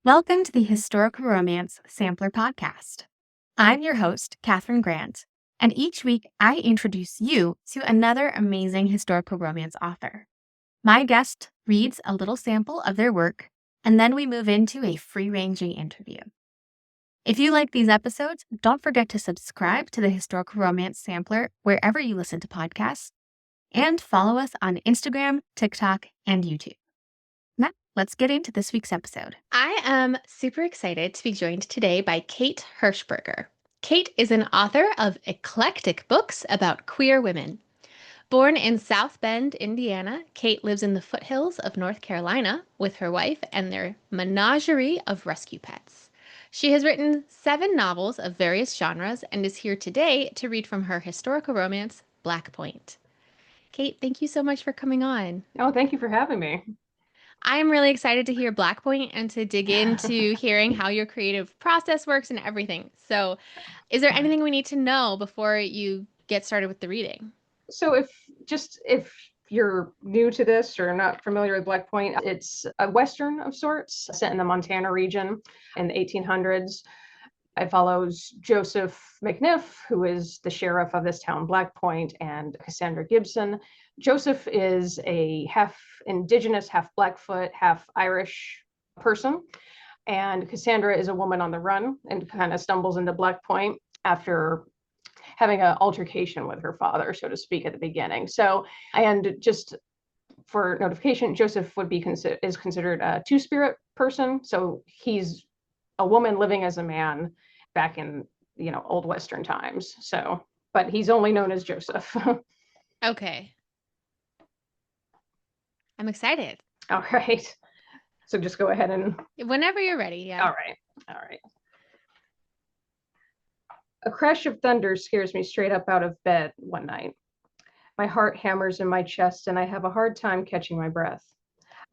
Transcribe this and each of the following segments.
Welcome to the Historical Romance Sampler Podcast. I'm your host, Katherine Grant, and each week I introduce you to another amazing historical romance author. My guest reads a little sample of their work, and then we move into a free-ranging interview. If you like these episodes, don't forget to subscribe to the Historical Romance Sampler wherever you listen to podcasts, and follow us on Instagram, TikTok, and YouTube. Now, let's get into this week's episode. I am super excited to be joined today by Kate Hershberger. Kate is an author of eclectic books about queer women. Born in South Bend, Indiana, Kate lives in the foothills of North Carolina with her wife and their menagerie of rescue pets. She has written 7 novels of various genres and is here today to read from her historical romance, Blackpoint. Kate, thank you so much for coming on. Oh, thank you for having me. I am really excited to hear Blackpoint and to dig into hearing how your creative process works and everything. So, is there anything we need to know before you get started with the reading? So if you're new to this or not familiar with Blackpoint, it's a Western of sorts set in the Montana region in the 1800s. It follows Joseph McNiff, who is the sheriff of this town, Blackpoint, and Cassandra Gibson. Joseph is a half indigenous, half Blackfoot, half Irish person. And Cassandra is a woman on the run and kind of stumbles into Blackpoint after having an altercation with her father, so to speak, at the beginning. So, and just for notification, Joseph would be is considered a two-spirit person. So he's a woman living as a man back in old Western times. So, but he's only known as Joseph. Okay. I'm excited. All right. So just go ahead and whenever you're ready. Yeah. All right. A crash of thunder scares me straight up out of bed one night. My heart hammers in my chest and I have a hard time catching my breath.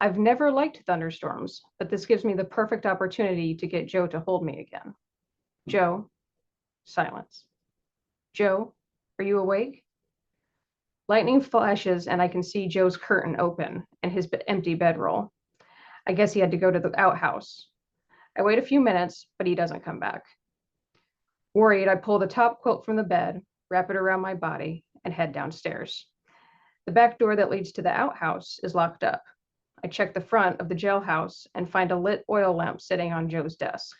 I've never liked thunderstorms, but this gives me the perfect opportunity to get Joe to hold me again. Joe. Silence. Joe, are you awake? Lightning flashes and I can see Joe's curtain open and his empty bedroll. I guess he had to go to the outhouse. I wait a few minutes, but he doesn't come back. Worried, I pull the top quilt from the bed, wrap it around my body, and head downstairs. The back door that leads to the outhouse is locked up. I check the front of the jailhouse and find a lit oil lamp sitting on Joe's desk.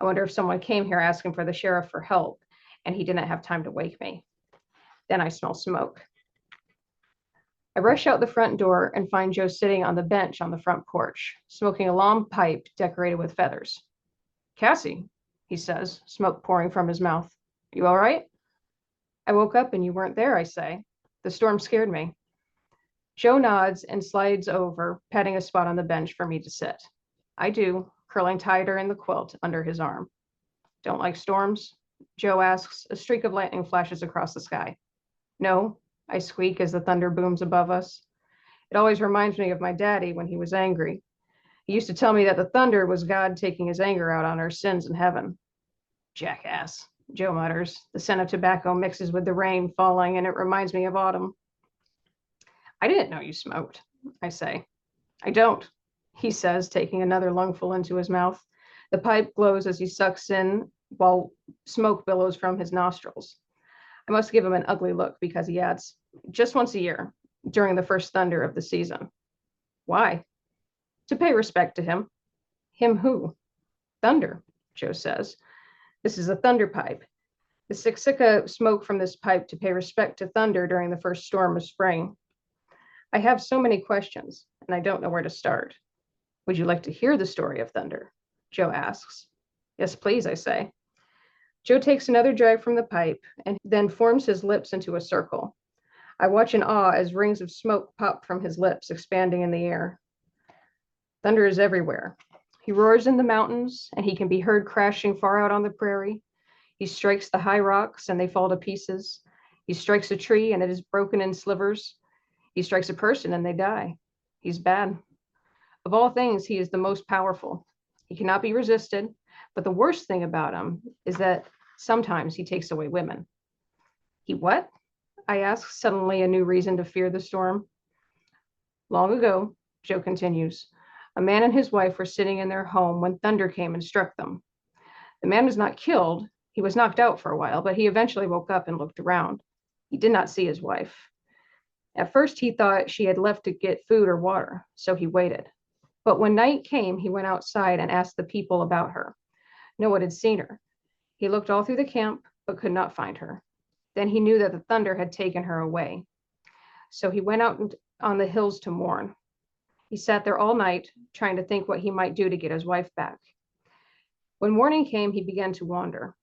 I wonder if someone came here asking for the sheriff for help, and he didn't have time to wake me. Then I smell smoke. I rush out the front door and find Joe sitting on the bench on the front porch, smoking a long pipe decorated with feathers. Cassie, he says, smoke pouring from his mouth. You all right? I woke up and you weren't there, I say. The storm scared me. Joe nods and slides over, patting a spot on the bench for me to sit. I do, curling tighter in the quilt under his arm. Don't like storms? Joe asks. A streak of lightning flashes across the sky. No, I squeak as the thunder booms above us. It always reminds me of my daddy when he was angry. He used to tell me that the thunder was God taking his anger out on our sins in heaven. Jackass, Joe mutters. The scent of tobacco mixes with the rain falling, and it reminds me of autumn. I didn't know you smoked, I say. I don't, he says, taking another lungful into his mouth. The pipe glows as he sucks in while smoke billows from his nostrils. I must give him an ugly look because he adds, just once a year, during the first thunder of the season. Why? To pay respect to him. Him who? Thunder, Joe says. This is a thunder pipe. The siksika smoke from this pipe to pay respect to thunder during the first storm of spring. I have so many questions, and I don't know where to start. Would you like to hear the story of thunder? Joe asks. Yes, please, I say. Joe takes another drag from the pipe and then forms his lips into a circle. I watch in awe as rings of smoke pop from his lips, expanding in the air. Thunder is everywhere. He roars in the mountains, and he can be heard crashing far out on the prairie. He strikes the high rocks, and they fall to pieces. He strikes a tree, and it is broken in slivers. He strikes a person, and they die. He's bad. Of all things, he is the most powerful. He cannot be resisted, but the worst thing about him is that sometimes he takes away women. He what? I ask, suddenly a new reason to fear the storm. Long ago, Joe continues, A man and his wife were sitting in their home when thunder came and struck them. The man was not killed. He was knocked out for a while, but he eventually woke up and looked around. He did not see his wife. At first, he thought she had left to get food or water, so he waited. But when night came, he went outside and asked the people about her. No one had seen her. He looked all through the camp, but could not find her. Then he knew that the thunder had taken her away. So he went out on the hills to mourn. He sat there all night, trying to think what he might do to get his wife back. When morning came, he began to wander.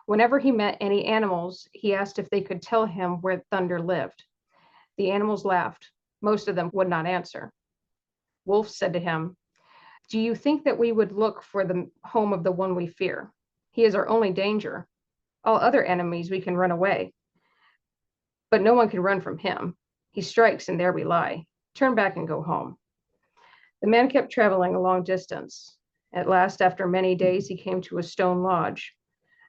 Whenever he met any animals, he asked if they could tell him where thunder lived. The animals laughed. Most of them would not answer. Wolf said to him, "Do you think that we would look for the home of the one we fear? He is our only danger. All other enemies we can run away, but no one can run from him. He strikes and there we lie. Turn back and go home." The man kept traveling a long distance. At last, after many days, he came to a stone lodge.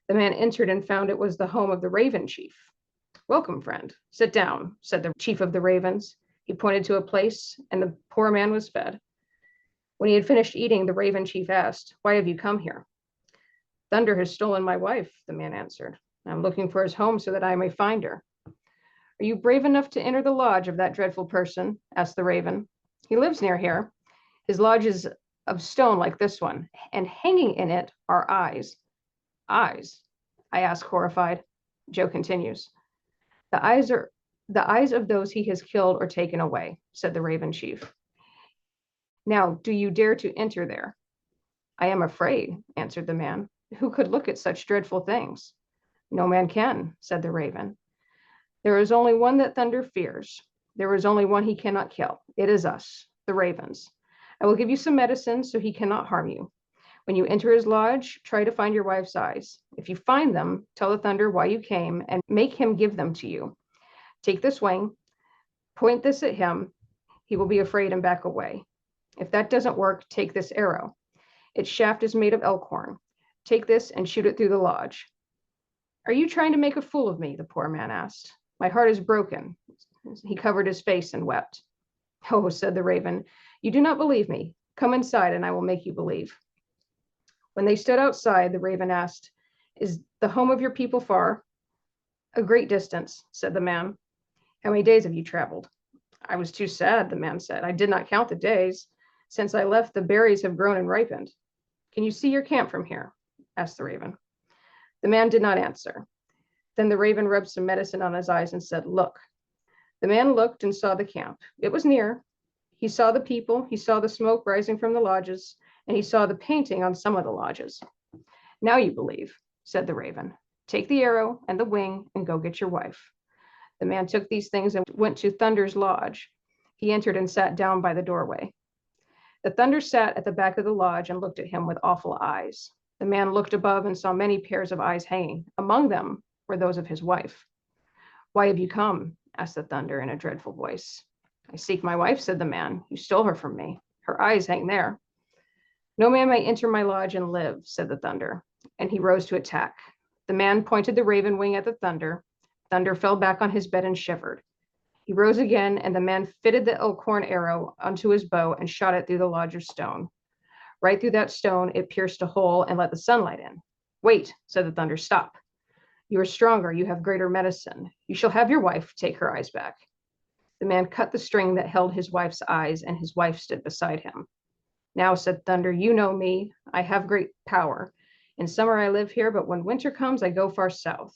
The man entered and found it was the home of the Raven Chief. "Welcome, friend. Sit down," said the chief of the ravens. He pointed to a place, and the poor man was fed. When he had finished eating, the Raven Chief asked, "Why have you come here?" "Thunder has stolen my wife," the man answered. "I'm looking for his home so that I may find her." "Are you brave enough to enter the lodge of that dreadful person?" asked the raven. "He lives near here. His lodge is of stone like this one, and hanging in it are eyes." "Eyes?" I asked, horrified. Joe continues. The eyes are the eyes of those he has killed or taken away," said the Raven Chief. "Now, do you dare to enter there?" "I am afraid," answered the man. "Who could look at such dreadful things?" "No man can," said the raven. "There is only one that thunder fears. There is only one he cannot kill. It is us, the ravens. I will give you some medicine so he cannot harm you. When you enter his lodge, try to find your wife's eyes. If you find them, tell the thunder why you came and make him give them to you. Take this wing, point this at him. He will be afraid and back away. If that doesn't work, take this arrow. Its shaft is made of elk horn. Take this and shoot it through the lodge." "Are you trying to make a fool of me?" the poor man asked. "My heart is broken." He covered his face and wept. "Oh," said the raven, "you do not believe me. Come inside and I will make you believe." When they stood outside, the raven asked, "Is the home of your people far?" "A great distance," said the man. "How many days have you traveled?" "I was too sad," the man said. "I did not count the days. Since I left, the berries have grown and ripened." "Can you see your camp from here?" asked the raven. The man did not answer. Then the raven rubbed some medicine on his eyes and said, "Look." The man looked and saw the camp. It was near. He saw the people, he saw the smoke rising from the lodges, and he saw the painting on some of the lodges. "Now you believe," said the raven. "Take the arrow and the wing and go get your wife." The man took these things and went to Thunder's lodge. He entered and sat down by the doorway. The Thunder sat at the back of the lodge and looked at him with awful eyes. The man looked above and saw many pairs of eyes hanging. Among them were those of his wife. "Why have you come?" asked the Thunder in a dreadful voice. "I seek my wife," said the man. "You stole her from me. Her eyes hang there." "No man may enter my lodge and live," said the Thunder, and he rose to attack. The man pointed the raven wing at the Thunder. Thunder fell back on his bed and shivered. He rose again, and the man fitted the elkhorn arrow onto his bow and shot it through the lodge of stone. Right through that stone, it pierced a hole and let the sunlight in. "Wait," said the Thunder. "Stop. You are stronger. You have greater medicine. You shall have your wife. Take her eyes back." The man cut the string that held his wife's eyes, and his wife stood beside him. "Now," said Thunder, "you know me. I have great power. In summer I live here, but when winter comes, I go far south.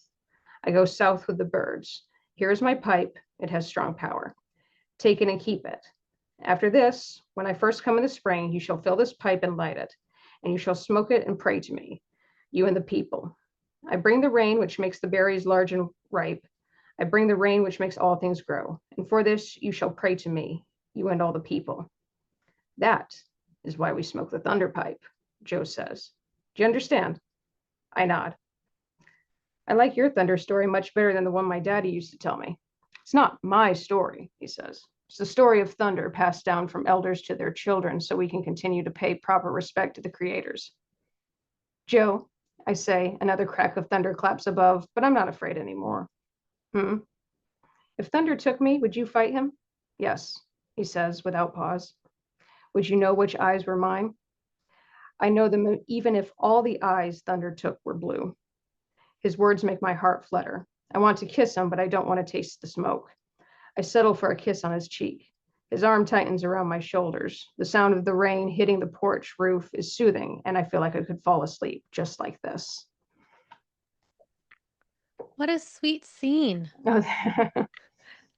I go south with the birds. Here is my pipe. It has strong power. Take it and keep it. After this, when I first come in the spring, you shall fill this pipe and light it, and you shall smoke it and pray to me, you and the people. I bring the rain which makes the berries large and ripe. I bring the rain which makes all things grow. And for this you shall pray to me, you and all the people." "That is why we smoke the thunder pipe," Joe says. "Do you understand?" I nod. "I like your thunder story much better than the one my daddy used to tell me." "It's not my story," he says. "It's the story of thunder passed down from elders to their children so we can continue to pay proper respect to the creators." "Joe," I say, another crack of thunder claps above, but I'm not afraid anymore. "If thunder took me, would you fight him?" "Yes," he says without pause. Would you know which eyes were mine? I know them even if all the eyes thunder took were blue. His words make my heart flutter. I want to kiss him, but I don't want to taste the smoke. I settle for a kiss on his cheek. His arm tightens around my shoulders. The sound of the rain hitting the porch roof is soothing, and I feel like I could fall asleep just like this. What a sweet scene. All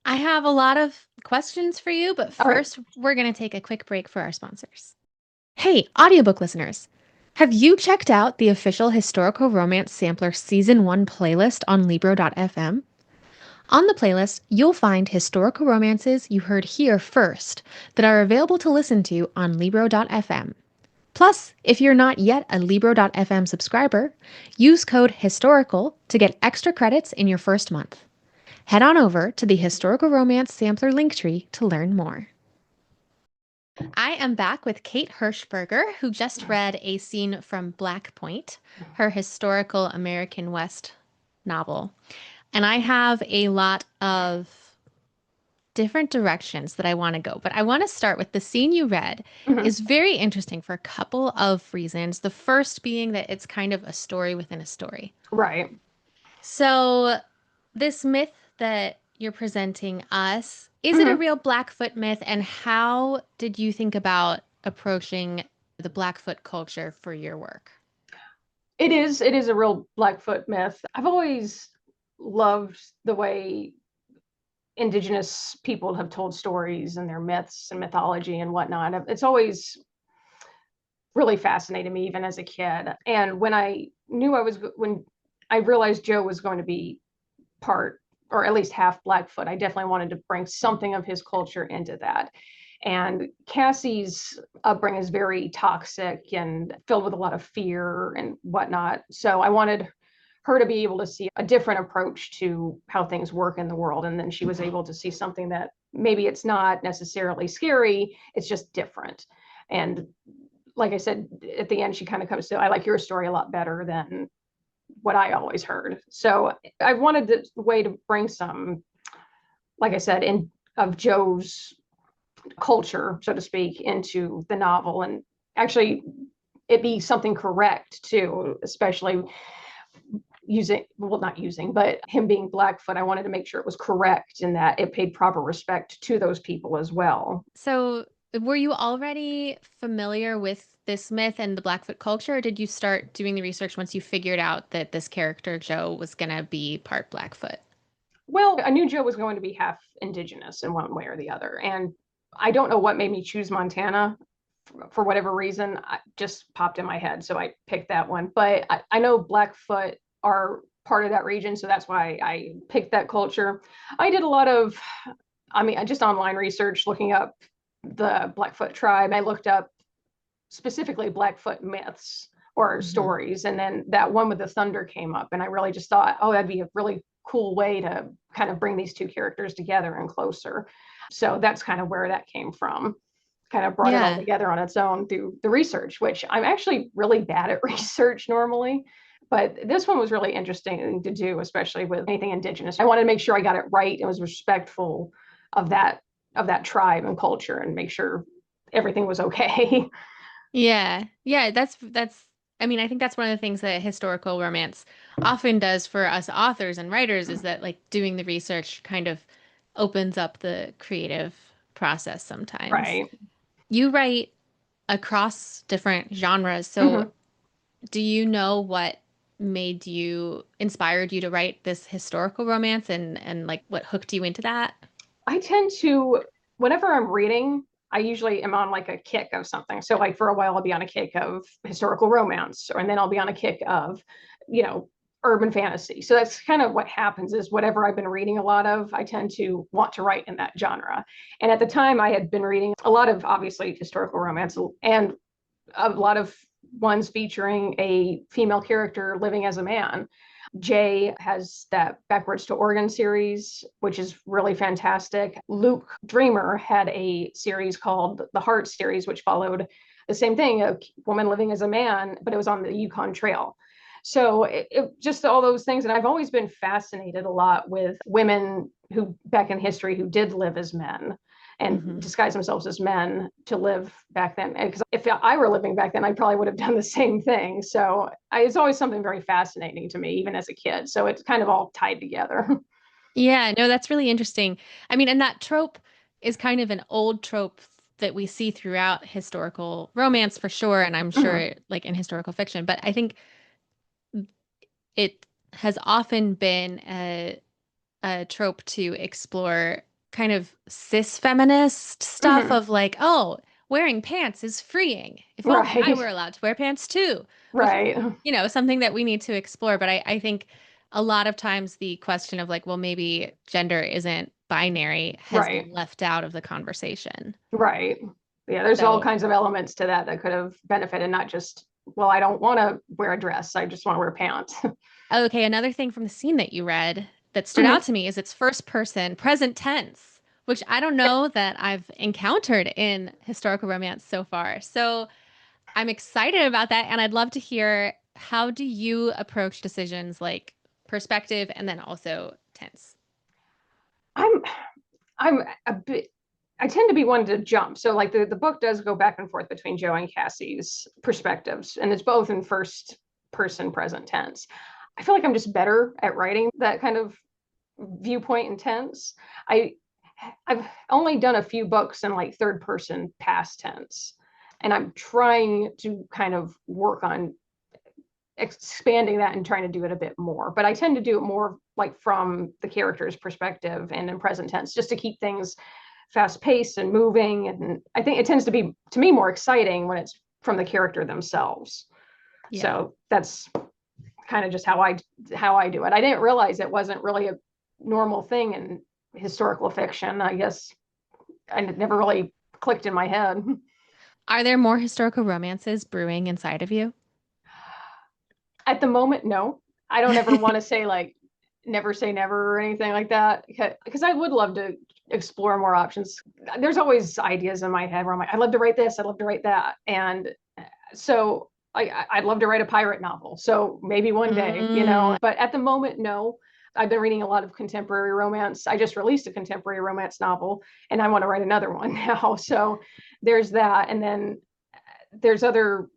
I have a lot of questions for you, but right. first, we're going to take a quick break for our sponsors. Hey, audiobook listeners, have you checked out the official Historical Romance Sampler Season 1 playlist on Libro.fm? On the playlist, you'll find historical romances you heard here first that are available to listen to on Libro.fm. Plus, if you're not yet a Libro.fm subscriber, use code HISTORICAL to get extra credits in your first month. Head on over to the Historical Romance Sampler Linktree to learn more. I am back with Kate Hershberger, who just read a scene from Blackpoint, her historical American West novel. And I have a lot of different directions that I want to go, but I want to start with the scene you read is very interesting for a couple of reasons. The first being that it's kind of a story within a story. Right. So this myth that you're presenting us, is it a real Blackfoot myth? And how did you think about approaching the Blackfoot culture for your work? It is a real Blackfoot myth. I've always loved the way Indigenous people have told stories and their myths and mythology and whatnot. It's always really fascinated me, even as a kid. And when I realized Joe was going to be part, or at least half Blackfoot, I definitely wanted to bring something of his culture into that. And Cassie's upbringing is very toxic and filled with a lot of fear and whatnot. So I wanted her to be able to see a different approach to how things work in the world. And then she was able to see something that maybe it's not necessarily scary, it's just different. And like I said, at the end, she kind of comes to, I like your story a lot better than what I always heard. So I wanted the way to bring some, like I said, of Joe's culture, so to speak, into the novel, and actually it be something correct too, especially not using, but him being Blackfoot. I wanted to make sure it was correct and that it paid proper respect to those people as well. So were you already familiar with this myth and the Blackfoot culture, or did you start doing the research once you figured out that this character, Joe, was going to be part Blackfoot? Well, I knew Joe was going to be half Indigenous in one way or the other. And I don't know what made me choose Montana. For whatever reason, I just popped in my head. So I picked that one. But I know Blackfoot are part of that region. So that's why I picked that culture. I did a lot of, just online research, looking up the Blackfoot tribe. I looked up specifically Blackfoot myths or stories. And then that one with the thunder came up. And I really just thought, oh, that'd be a really cool way to kind of bring these two characters together and closer. So that's kind of where that came from. Kind of brought it all together on its own through the research, which I'm actually really bad at research normally. But this one was really interesting to do, especially with anything Indigenous. I wanted to make sure I got it right and was respectful of that tribe and culture, and make sure everything was okay. Yeah. That's I mean, I think that's one of the things that historical romance often does for us authors and writers, is that like doing the research kind of opens up the creative process sometimes. Right. You write across different genres. So do you know what inspired you to write this historical romance, and like what hooked you into that? I tend to, whenever I'm reading, I usually am on like a kick of something. So like for a while, I'll be on a kick of historical romance, and then I'll be on a kick of, urban fantasy. So that's kind of what happens, is whatever I've been reading a lot of, I tend to want to write in that genre. And at the time I had been reading a lot of, obviously, historical romance, and a lot of ones featuring a female character living as a man. Jay has that Backwards to Oregon series, which is really fantastic. Luke Dreamer had a series called the Heart series, which followed the same thing, a woman living as a man, but it was on the Yukon Trail. So it just all those things. And I've always been fascinated a lot with women who back in history who did live as men. and disguise themselves as men to live back then. Because if I were living back then, I probably would have done the same thing. So it's always something very fascinating to me, even as a kid. So it's kind of all tied together. Yeah, no, that's really interesting. I mean, and that trope is kind of an old trope that we see throughout historical romance for sure, and I'm Mhm. sure like in historical fiction, but I think it has often been a trope to explore kind of cis feminist stuff Mhm. of like, oh, wearing pants is freeing. If only I were Right. allowed to wear pants too, which is, Right. something that we need to explore. But I think a lot of times the question of like, well, maybe gender isn't binary has Right. been left out of the conversation. Right. Yeah, there's all So, kinds of elements to that that could have benefited, not just, well, I don't want to wear a dress. I just want to wear pants. okay, another thing from the scene that you read that stood out Mhm. to me is it's first person, present tense, which I don't know that I've encountered in historical romance so far. So I'm excited about that, and I'd love to hear how do you approach decisions like perspective and then also tense? I'm I'm a bit I tend to be one to jump. So like the book does go back and forth between Joe and Cassie's perspectives, and it's both in first person present tense. I feel like I'm just better at writing that kind of viewpoint and tense. I I've only done a few books in like third person past tense. And I'm trying to kind of work on expanding that and trying to do it a bit more. But I tend to do it more like from the character's perspective and in present tense, just to keep things fast paced and moving. And I think it tends to be, to me, more exciting when it's from the character themselves. Yeah. So that's kind of just how I do it. I didn't realize it wasn't really a normal thing in historical fiction. I guess I never really clicked in my head. Are there more historical romances brewing inside of you? At the moment, no. I don't ever want to say like never say never or anything like that, because I would love to explore more options. There's always ideas in my head where I'm like, I'd love to write this, I'd love to write that. And so I'd love to write a pirate novel. So maybe one day, Mm, but at the moment, no. I've been reading a lot of contemporary romance. I just released a contemporary romance novel and I want to write another one now. So there's that. And then there's other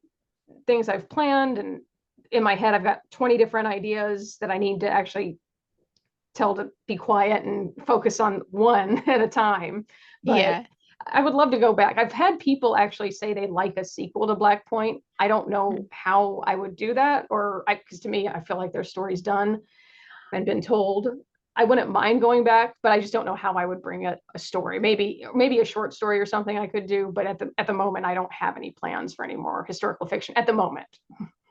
things I've planned, and in my head I've got 20 different ideas that I need to actually tell to be quiet and focus on one at a time. But yeah. I would love to go back. I've had people actually say they like a sequel to Blackpoint. I don't know how I would do that, or because to me I feel like their story's done and been told. I wouldn't mind going back, but I just don't know how I would bring a story. Maybe a short story or something I could do, but at the moment I don't have any plans for any more historical fiction at the moment.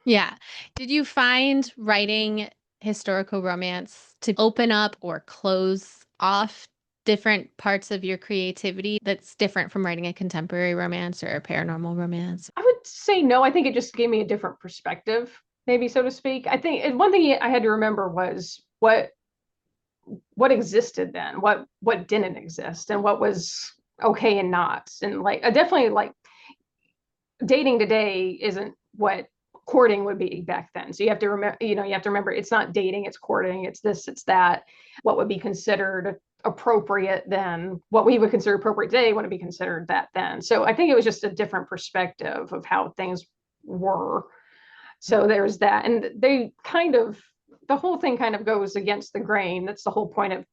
Yeah. Did you find writing historical romance to open up or close off different parts of your creativity that's different from writing a contemporary romance or a paranormal romance? I would say no. I think it just gave me a different perspective, maybe so to speak. I think one thing I had to remember was what existed then, what didn't exist, and what was okay and not. And like definitely like dating today isn't what courting would be back then. So you have to remember, you have to remember it's not dating, it's courting, it's this, it's that. What would be considered appropriate then, what we would consider appropriate today wouldn't be considered that then. So I think it was just a different perspective of how things were. So there's that. And the whole thing kind of goes against the grain. That's the whole point of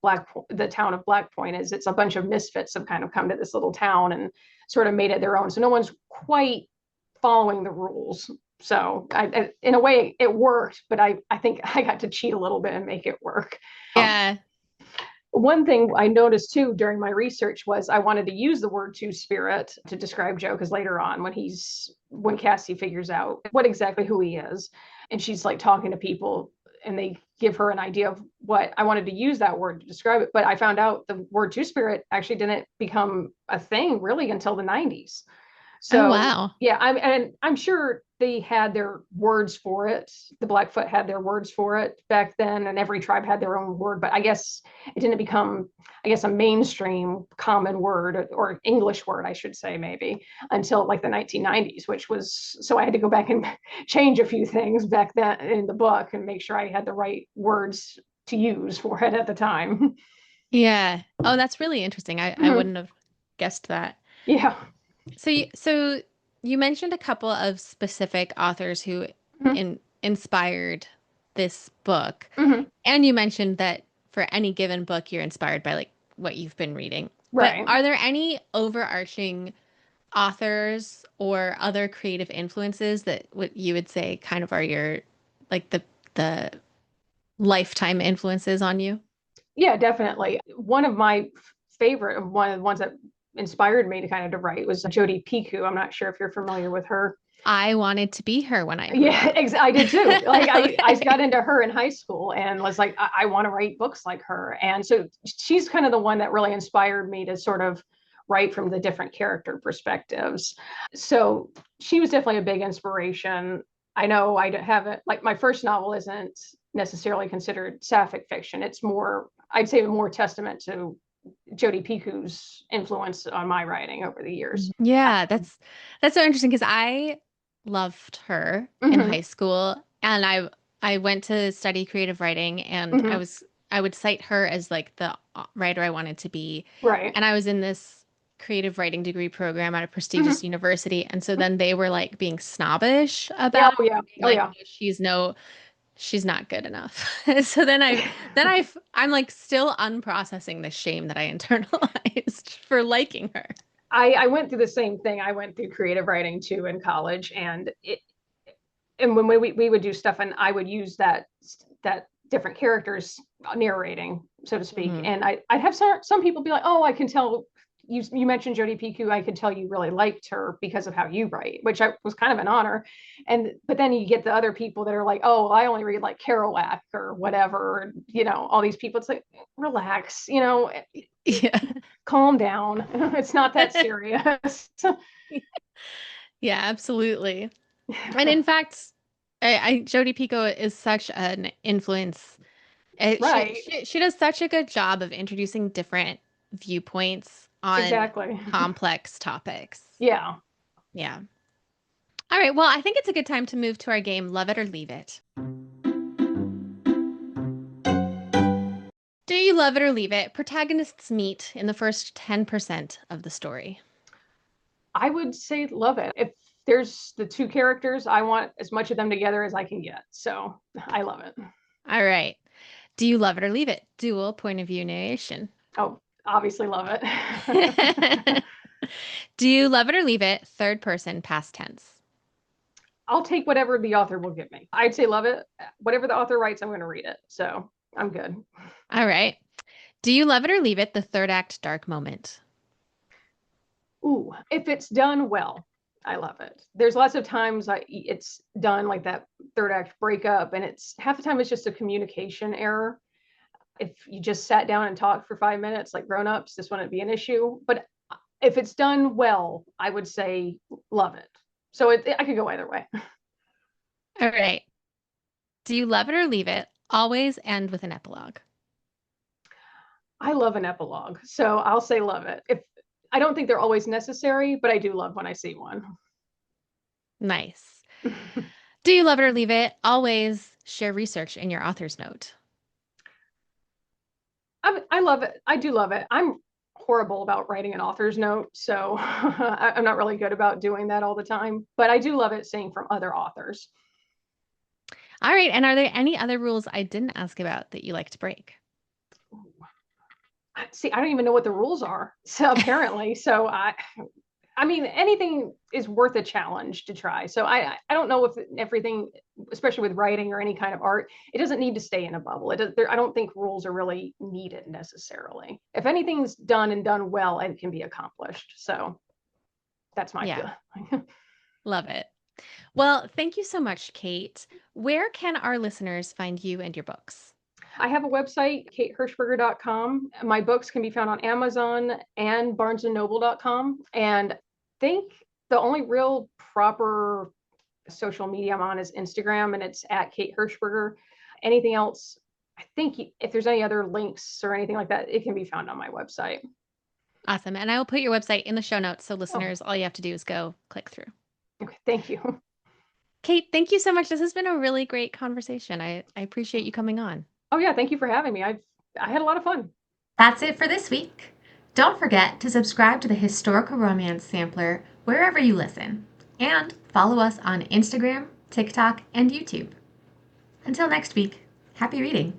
the town of Blackpoint, is it's a bunch of misfits have kind of come to this little town and sort of made it their own. So no one's quite following the rules. So in a way it worked, but I think I got to cheat a little bit and make it work. Yeah. One thing I noticed too during my research was I wanted to use the word two spirit to describe Joe, because later on when Cassie figures out what exactly who he is, and she's like talking to people and they give her an idea of what I wanted to use that word to describe it. But I found out the word two spirit actually didn't become a thing really until the 90s. Oh, So wow. yeah, I'm sure they had their words for it. The Blackfoot had their words for it back then, and every tribe had their own word. But I guess it didn't become, I guess, a mainstream common word, or English word, I should say, maybe until like the 1990s, which was, so I had to go back and change a few things back then in the book and make sure I had the right words to use for it at the time. Yeah. Oh, that's really interesting. I wouldn't have guessed that. Yeah. So you mentioned a couple of specific authors who Mhm. inspired this book, Mhm. and you mentioned that for any given book, you're inspired by like what you've been reading. But Right. are there any overarching authors or other creative influences that what you would say kind of are your like the lifetime influences on you? Yeah, definitely. One of my favorite, one of the ones that inspired me to kind of to write was Jodi Picoult. I'm not sure if you're familiar with her. I wanted to be her when I grew Yeah, up. I did too. Like I got into her in high school and was like, I want to write books like her. And so she's kind of the one that really inspired me to sort of write from the different character perspectives. So she was definitely a big inspiration. I know I haven't, like, my first novel isn't necessarily considered sapphic fiction. It's more, I'd say, more testament to Jodi Picoult's influence on my writing over the years. Yeah, that's so interesting because I loved her in Mm-hmm. high school, and I went to study creative writing, and Mm-hmm. I would cite her as like the writer I wanted to be, Right. and I was in this creative writing degree program at a Mm-hmm. prestigious university, and so then they were like being snobbish Yeah. about Oh, yeah. being Oh, like, yeah. she's not good enough. So I'm like still unprocessing the shame that I internalized for liking her. I went through the same thing. I went through creative writing too in college, and when we would do stuff, and I would use that different characters narrating, so to speak, Mhm. and I'd have some people be like, oh, I can tell. You mentioned Jodi Picoult. I could tell you really liked her because of how you write, which was kind of an honor. But then you get the other people that are like, oh, well, I only read like Kerouac or whatever. All these people. It's like, relax. Yeah. Calm down. It's not that serious. Yeah, absolutely. And in fact, Jodi Picoult is such an influence. Right. She does such a good job of introducing different viewpoints on Exactly. complex topics. Yeah. Yeah. All right. Well, I think it's a good time to move to our game, Love It or Leave It. Do you love it or leave it? Protagonists meet in the first 10% of the story. I would say love it. If there's the two characters, I want as much of them together as I can get. So I love it. All right. Do you love it or leave it? Dual point of view narration. Oh, obviously love it. Do you love it or leave it? Third person, past tense. I'll take whatever the author will give me. I'd say love it. Whatever the author writes, I'm going to read it. So I'm good. All right. Do you love it or leave it? The third act dark moment. Ooh, if it's done well, I love it. There's lots of times it's done like that third act breakup, and it's half the time it's just a communication error. If you just sat down and talked for 5 minutes like grown-ups, this wouldn't be an issue. But if it's done well, I would say love it. So I could go either way. All right. Do you love it or leave it? Always end with an epilogue. I love an epilogue, so I'll say love it. If I don't think they're always necessary, but I do love when I see one. Nice. Do you love it or leave it? Always share research in your author's note. I love it. I do love it. I'm horrible about writing an author's note, so I'm not really good about doing that all the time. But I do love it seeing from other authors. All right. And are there any other rules I didn't ask about that you like to break? See, I don't even know what the rules are. So apparently, so I mean, anything is worth a challenge to try. So I don't know if everything, especially with writing or any kind of art, it doesn't need to stay in a bubble. I don't think rules are really needed necessarily. If anything's done and done well, it can be accomplished. So that's my Yeah, feeling. love it. Well, thank you so much, Kate. Where can our listeners find you and your books? I have a website, katehershberger.com. My books can be found on Amazon and barnesandnoble.com. And I think the only real proper social media I'm on is Instagram, and it's at Kate Hershberger. Anything else, I think if there's any other links or anything like that, it can be found on my website. Awesome. And I will put your website in the show notes. So, Oh, listeners, all you have to do is go click through. okay. Thank you. Kate, thank you so much. This has been a really great conversation. I appreciate you coming on. Oh, yeah. Thank you for having me. I had a lot of fun. That's it for this week. Don't forget to subscribe to the Historical Romance Sampler wherever you listen, and follow us on Instagram, TikTok, and YouTube. Until next week, happy reading!